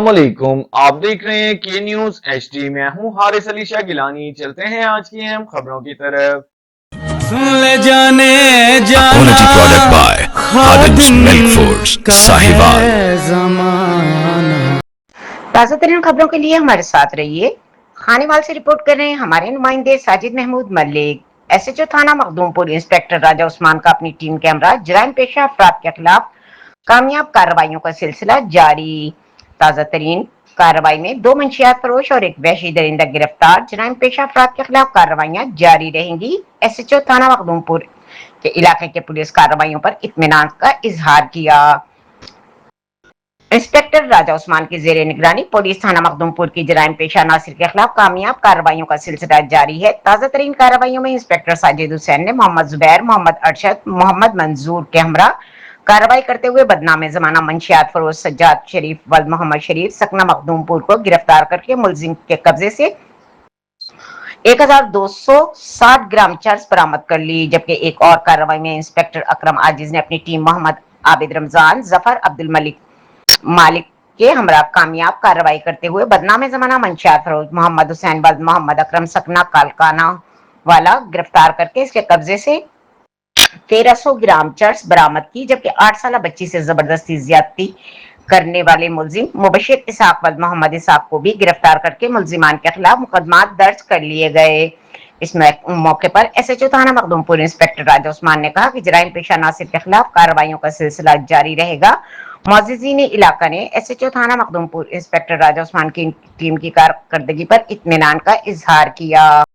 अस्सलामुअलैकुम, आप देख रहे हैं के न्यूज HD। मैं हूं हारिस अली शाह गिलानी। चलते हैं आज की अहम खबरों की तरफ। सुन ले जाने जाना Quality product by Khadim's Milk Foods, का साहिवाल। है ज़माना। ताज़ा तरीन खबरों के लिए हमारे साथ रहिए। खानेवाल से रिपोर्ट कर रहे हैं हमारे नुमाइंदे साजिद महमूद मलिक। SHO थाना मखदूमपुर इंस्पेक्टर राजा उस्मान का अपनी टीम के हमरा जराइम पेशा अफराद के खिलाफ कामयाब कार्रवाइयों का सिलसिला जारी। ताज़ा तरीन कार्रवाई में 2 मंशियात फरोश और एक वहशी दरिंदा गिरफ्तार। जराइम पेशा अफराद के खिलाफ कार्रवाइयां जारी रहेंगी। SHO थाना मखदूमपुर के इलाके के पुलिस कार्रवाइयों पर इत्मीनान का इजहार किया। इंस्पेक्टर राजा उस्मान की जेर निगरानी पुलिस थाना मखदूमपुर की जराइम पेशा नासिर के खिलाफ कामयाब कार्रवाइयों का सिलसिला जारी है। ताज़ा तरीन कार्रवाइयों में इंस्पेक्टर साजिद हुसैन ने मोहम्मद जुबैर, मोहम्मद अरशद, मोहम्मद मंजूर के हमरा कार्रवाई करते हुए बदनाम जमाना मंशियात फरोज सज्जाद शरीफ वल्द मोहम्मद शरीफ सकना मखदूमपुर को गिरफ्तार करके मुलजिम के कब्जे से 1260 ग्राम चर्स बरामद कर ली। जबकि एक और कार्रवाई में इंस्पेक्टर अकरम आजिज ने अपनी टीम मोहम्मद आबिद रमजान, जफर अब्दुल मालिक के हमरा कामयाब कार्रवाई करते हुए बदनाम जमाना मंशियात फरोज मोहम्मद हुसैन वल्द मोहम्मद अकरम सकना कालकाना वाला गिरफ्तार करके इसके कब्जे से 1300 ग्राम चर्स बरामद की। जबकि 8 साल बच्ची से जबरदस्ती ज्यादती करने वाले मुलजिम मुबशिर इसाक वल्द मोहम्मद इसाक को भी गिरफ्तार करके मुलजिमान के खिलाफ मुकदमा दर्ज कर लिए गए। इस मौके पर SHO थाना मखदूमपुर इंस्पेक्टर राजा उस्मान ने कहा कि जराइम पेशा नासिर के खिलाफ कार्रवाइयों का सिलसिला जारी रहेगा। मौजूदीन इलाका ने SHO थाना मखदूमपुर इंस्पेक्टर राजा उस्मान की टीम की कारकर्दगी पर इत्मीनान का इजहार किया।